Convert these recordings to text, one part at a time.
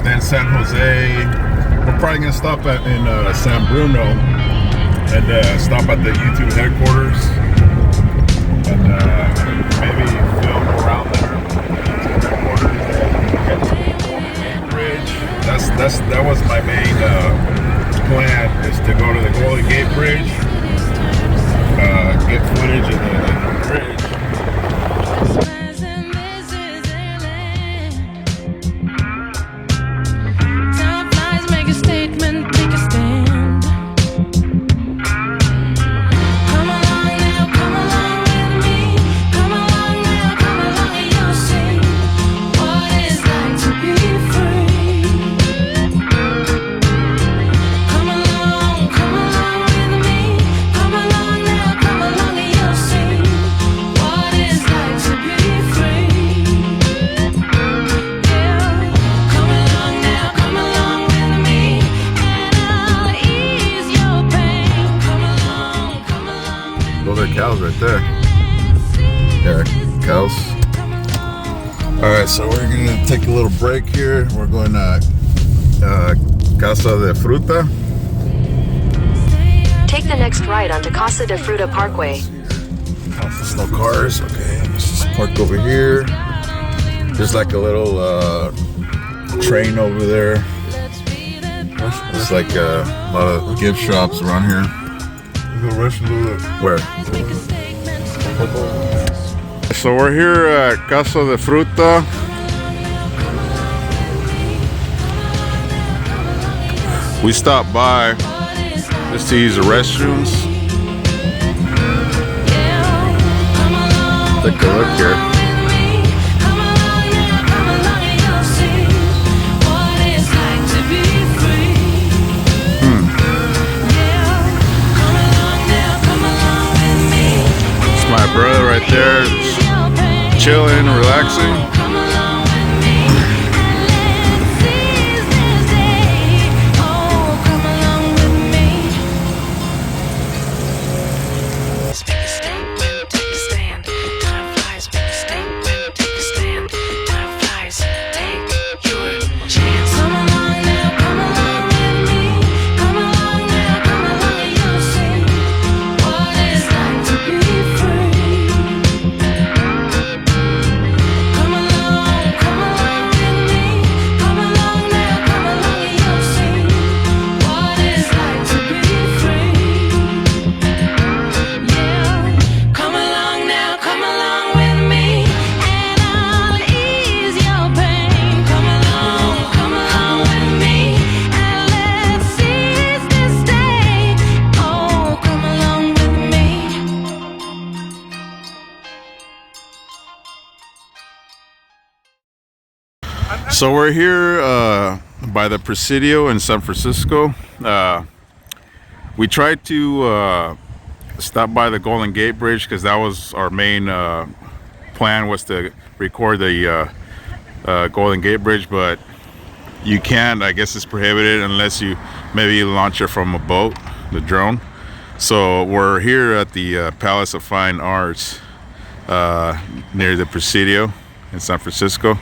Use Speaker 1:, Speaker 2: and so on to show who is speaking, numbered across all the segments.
Speaker 1: Then San Jose. We're probably gonna stop in San Bruno and stop at the YouTube headquarters and maybe film around there. Headquarters, Bridge. That was my main plan, is to go to the Golden Gate Bridge, get footage of the bridge. Cows right there. Yeah, cows. Alright, so we're gonna take a little break here. We're going to Casa de Fruta.
Speaker 2: Take the next right onto Casa de Fruta Parkway.
Speaker 1: There's no cars. Okay, let's just park over here. There's like a little train over there. There's like a lot of gift shops around here. Where? So we're here at Casa de Fruta. We stopped by just to use the restrooms. Take a look here. My brother right there, just chilling, relaxing. So we're here by the Presidio in San Francisco. We tried to stop by the Golden Gate Bridge because that was our main plan, was to record the Golden Gate Bridge, but you can't. I guess it's prohibited unless you maybe launch it from a boat, the drone. So we're here at the Palace of Fine Arts near the Presidio in San Francisco.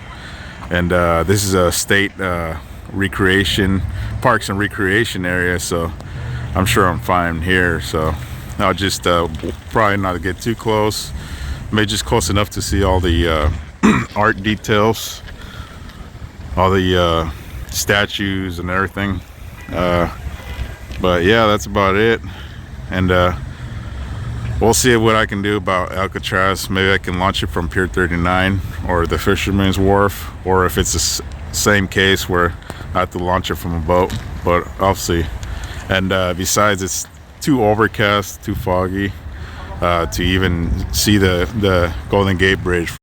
Speaker 1: And this is a state recreation, parks and recreation area, so I'm sure I'm fine here. So I'll just probably not get too close, maybe just close enough to see all the art details, all the statues and everything. But yeah, that's about it. And we'll see what I can do about Alcatraz. Maybe I can launch it from Pier 39 or the Fisherman's Wharf, or if it's the same case where I have to launch it from a boat, but I'll see. And besides, it's too overcast, too foggy to even see the Golden Gate Bridge.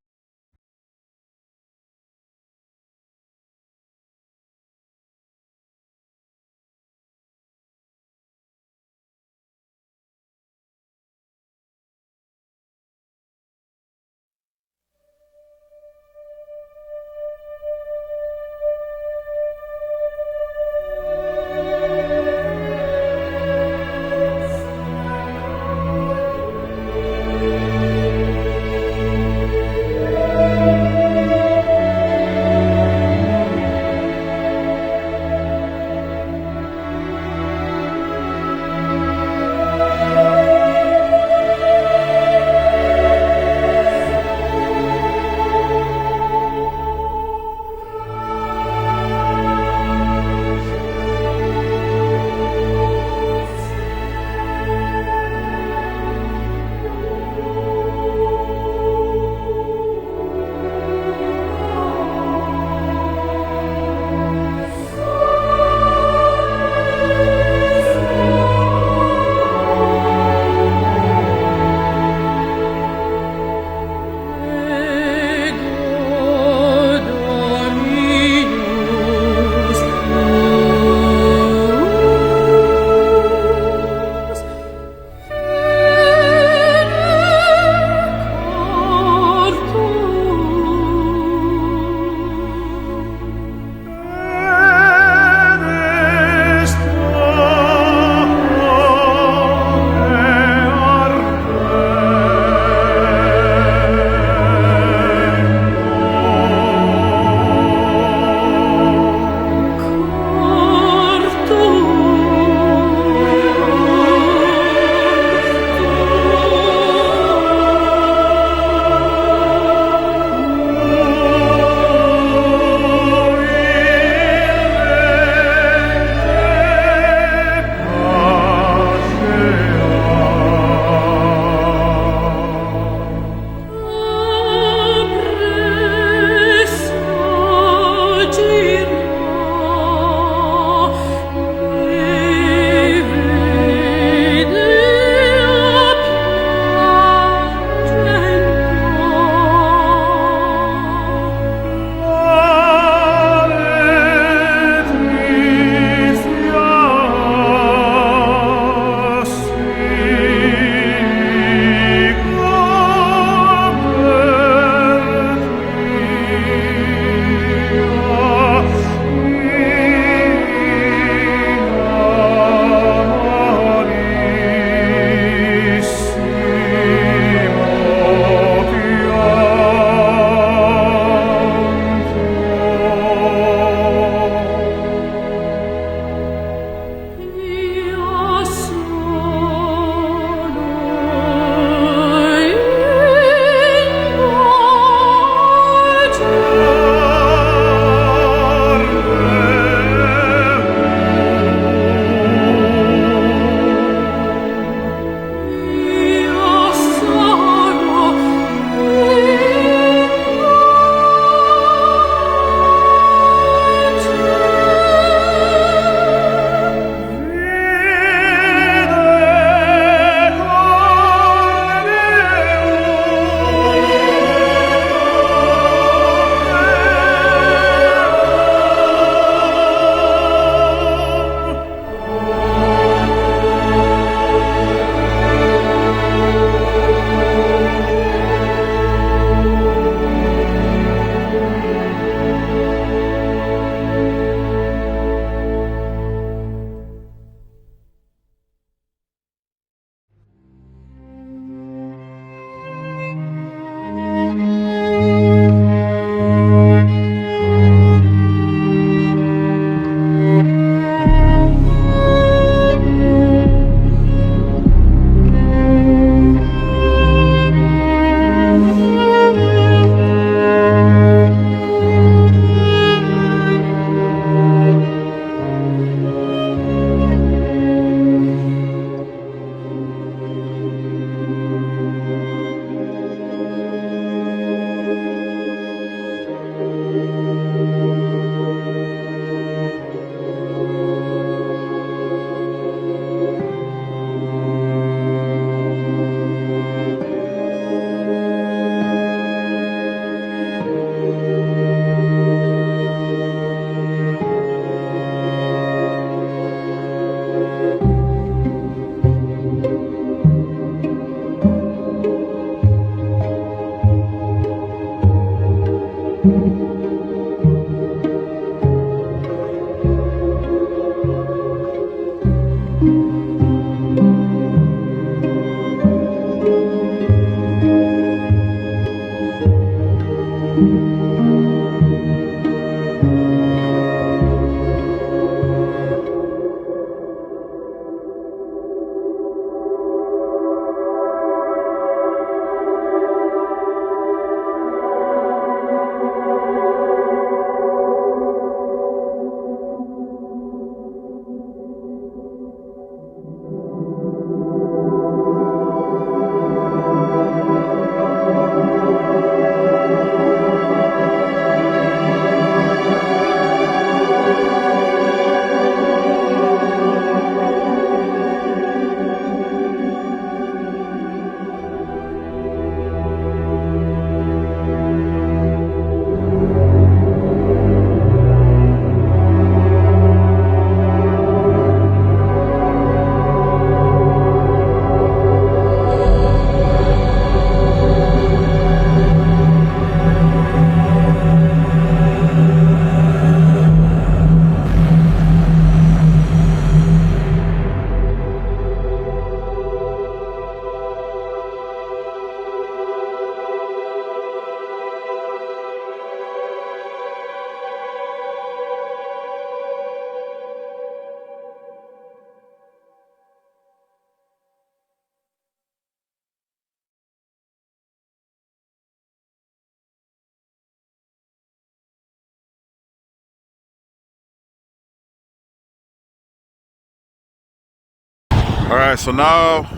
Speaker 1: All right, so now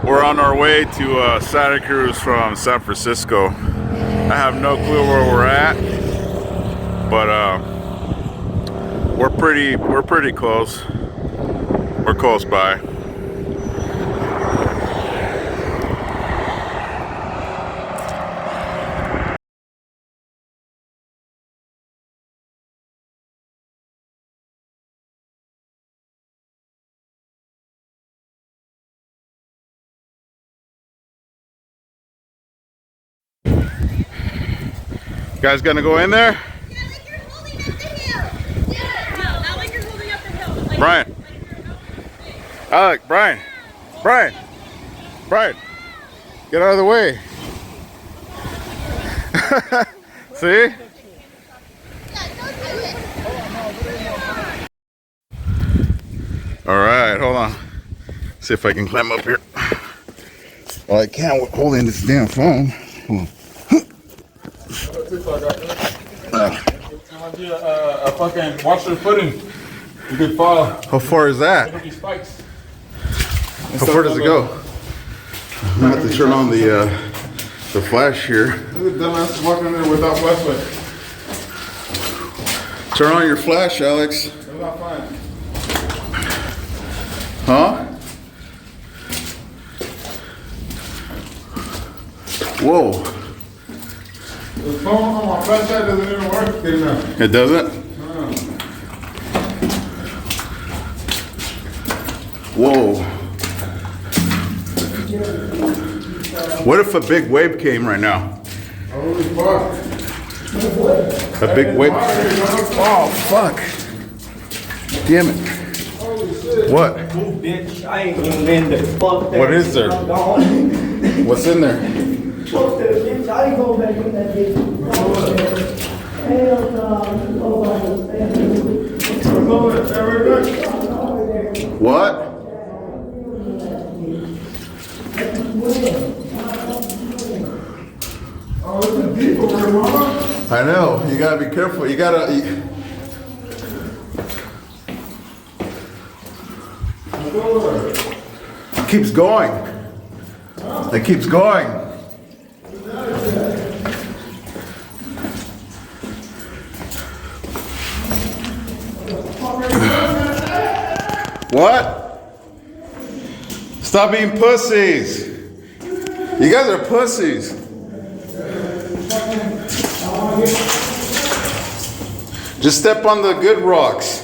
Speaker 1: we're on our way to Santa Cruz from San Francisco. I have no clue where we're at, but we're pretty close. We're close by. You guys gonna go in there? Brian. Alec, Brian. Brian. Brian. Get out of the way. See? All right, hold on. See if I can climb up here. Well, I can't holding this damn phone. Hold on.
Speaker 3: A fucking watch your footing. You could fall.
Speaker 1: How far is that?
Speaker 3: These spikes.
Speaker 1: How far does it go? I'm gonna have to turn on the flash here.
Speaker 3: Look at dumbass walking there without flashlight.
Speaker 1: Turn on your flash, Alex.
Speaker 3: It's not fine.
Speaker 1: Huh? Whoa.
Speaker 3: The phone on my flashlight doesn't even work good enough.
Speaker 1: It doesn't? Whoa. What if a big wave came right now?
Speaker 3: Holy fuck.
Speaker 1: A big wave. Oh, fuck. Damn it.
Speaker 3: Holy shit.
Speaker 1: What?
Speaker 4: Move, bitch. I ain't going in there. Fuck that.
Speaker 1: What is there?
Speaker 4: I'm gone.
Speaker 1: What's in there?
Speaker 4: Fuck that, bitch. I ain't going back in that bitch. Hell no.
Speaker 1: What?
Speaker 3: Oh, this is deep over here, mama.
Speaker 1: I know. You gotta be careful. You gotta. It keeps going. It keeps going. What? Stop being pussies. You guys are pussies. Just step on the good rocks.